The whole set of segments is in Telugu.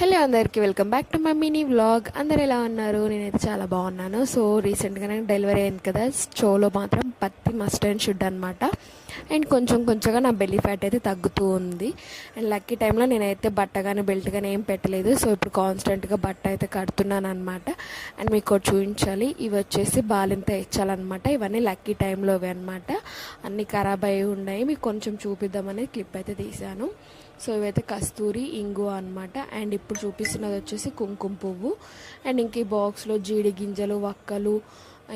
హలో అందరికీ welcome back to my mini vlog. అందరు ఎలా ఉన్నారు? నేనైతే చాలా బాగున్నాను. సో రీసెంట్గానే డెలివరీ అయింది కదా, షోలో మాత్రం పత్తి మస్ట్ అండ్ షుడ్ అనమాట. అండ్ కొంచెంగా నా బెల్లీ ఫ్యాట్ అయితే తగ్గుతూ ఉంది. అండ్ లక్కీ టైంలో నేనైతే బట్ట కానీ బెల్ట్ కానీ ఏం పెట్టలేదు. సో ఇప్పుడు కాన్స్టెంట్గా బట్ట అయితే కడుతున్నాను అనమాట. అండ్ మీకు చూపించాలి, ఇవి వచ్చేసి బాలింత ఇచ్చాలన్నమాట. ఇవన్నీ లక్కీ టైంలోవి అనమాట. అన్నీ ఖరాబ్ అయి ఉన్నాయి. మీకు కొంచెం చూపిద్దామని క్లిప్ అయితే తీశాను. సో ఇవైతే కస్తూరి ఇంగు అనమాట. అండ్ ఇప్పుడు చూపిస్తున్నది వచ్చేసి కుంకుమ పువ్వు. అండ్ ఇంక ఈ బాక్స్లో జీడి గింజలు, వక్కలు,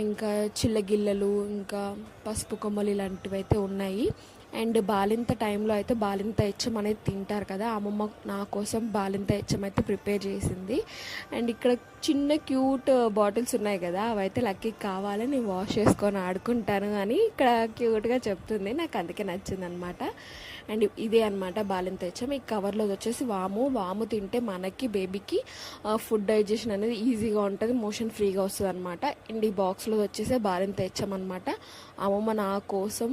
ఇంకా చిల్లగిల్లలు, ఇంకా పసుపు కొమ్మలు ఇలాంటివి అయితే ఉన్నాయి. అండ్ బాలింత టైంలో అయితే బాలింత ఎచ్చం అనేది తింటారు కదా, అమ్మమ్మ నా కోసం బాలింత ఎచ్చం అయితే ప్రిపేర్ చేసింది. అండ్ ఇక్కడ చిన్న క్యూట్ బాటిల్స్ ఉన్నాయి కదా, అవైతే లక్కీకి కావాలి, నేను వాష్ చేసుకొని ఆడుకుంటాను అని ఇక్కడ క్యూట్గా చెప్తుంది. నాకు అందుకే నచ్చింది అనమాట. అండ్ ఇదే అనమాట బాలింత ఎచ్చం. ఈ కవర్లో వచ్చేసి వాము తింటే మనకి బేబీకి ఫుడ్ డైజెషన్ అనేది ఈజీగా ఉంటుంది, మోషన్ ఫ్రీగా వస్తుంది అనమాట. అండ్ ఈ బాక్స్లో వచ్చేసి బాలింత ఎచ్చం అనమాట. అమ్మమ్మ నా కోసం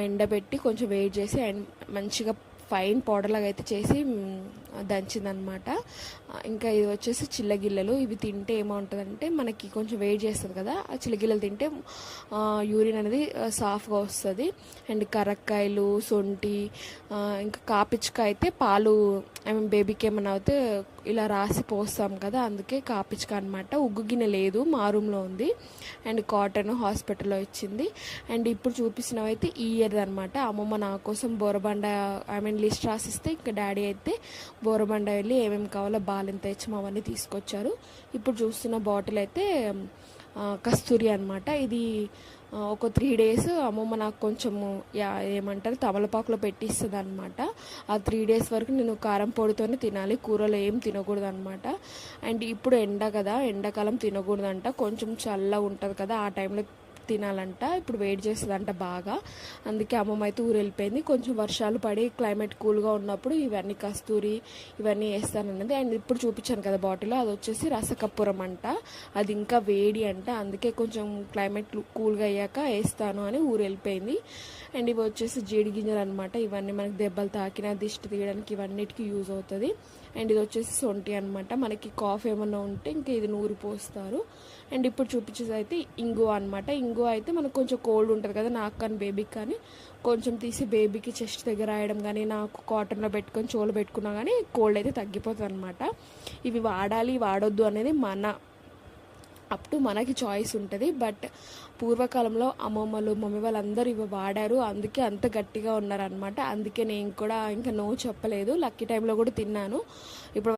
ఎండబెట్టి కొంచెం వెయిట్ చేసి అండ్ మంచిగా ఫైన్ పౌడర్ లాగా అయితే చేసి దంచిందనమాట. ఇంకా ఇది వచ్చేసి చిల్లగిల్లలు. ఇవి తింటే ఏమవుతుందంటే మనకి కొంచెం వెయిట్ చేస్తుంది కదా, ఆ చిల్లగిల్లలు తింటే యూరిన్ అనేది సాఫ్గా వస్తుంది. అండ్ కరక్కాయలు, సొంటి, ఇంకా కాపిచ్చుక అయితే పాలు బేబీకి ఏమైనా అయితే ఇలా రాసి పోస్తాం కదా, అందుకే కాపిచ్చుక అనమాట. ఉగ్గు గిన్నె లేదు, మా రూమ్లో ఉంది. అండ్ కాటన్ హాస్పిటల్లో ఇచ్చింది. అండ్ ఇప్పుడు చూపిస్తున్నవి అయితే ఈ ఇయర్ అనమాట. అమ్మమ్మ నా కోసం బోరబండ లిస్ట్ రాసిస్తే ఇంకా డాడీ అయితే బోరబండ వెళ్ళి ఏమేమి కావాలో బాలింత ఇచ్చి అవన్నీ తీసుకొచ్చారు. ఇప్పుడు చూస్తున్న బాటిల్ అయితే కస్తూరి అనమాట. ఇది ఒక 3 days అమ్మమ్మ నాకు కొంచెము ఏమంటారు తమలపాకులో పెట్టిస్తుంది అనమాట. ఆ 3 days వరకు నేను కారం పొడితోనే తినాలి, కూరలో ఏం తినకూడదు అనమాట. అండ్ ఇప్పుడు ఎండ కదా, ఎండాకాలం తినకూడదంట, కొంచెం చల్లగా ఉంటుంది కదా ఆ టైంలో తినాలంట. ఇప్పుడు వెయిట్ చేస్తుందంట బాగా, అందుకే అమ్మమ్మ అయితే ఊరు వెళ్ళిపోయింది. కొంచెం వర్షాలు పడి క్లైమేట్ కూల్గా ఉన్నప్పుడు ఇవన్నీ కస్తూరి ఇవన్నీ వేస్తానన్నది. అండ్ ఇప్పుడు చూపించాను కదా బాటిల్లో, అది వచ్చేసి రసకర్పూరం అంట, అది ఇంకా వేడి అంట, అందుకే కొంచెం క్లైమేట్ కూల్గా అయ్యాక వేస్తాను అని ఊరు వెళ్ళిపోయింది. అండ్ ఇవి వచ్చేసి జీడి గింజలు అనమాట. ఇవన్నీ మనకి దెబ్బలు తాకినా దిష్టి తీయడానికి ఇవన్నిటికీ యూజ్ అవుతుంది. అండ్ ఇది వచ్చేసి సొంటి అనమాట, మనకి కాఫ్ ఏమన్నా ఉంటే ఇంకా ఇది నూరి పోస్తారు. అండ్ ఇప్పుడు చూపించేది అయితే ఇంగువ అనమాట. ఇంగువ అయితే మనకు కొంచెం కోల్డ్ ఉంటుంది కదా, నాకు కానీ బేబీకి కానీ కొంచెం తీసి బేబీకి చెస్ట్ దగ్గర రాయడం కానీ, నాకు కాటన్లో పెట్టుకొని చోలు పెట్టుకున్నా కానీ కోల్డ్ అయితే తగ్గిపోతుంది అనమాట. ఇవి వాడాలి వాడొద్దు అనేది మనకి చాయిస్ ఉంటుంది. బట్ పూర్వకాలంలో అమ్మమ్మలు మమ్మీ వాళ్ళందరూ ఇవి వాడారు, అందుకే అంత గట్టిగా ఉన్నారనమాట. అందుకే నేను కూడా ఇంకా నో చెప్పలేదు. లక్కీ టైంలో కూడా తిన్నాను. ఇప్పుడు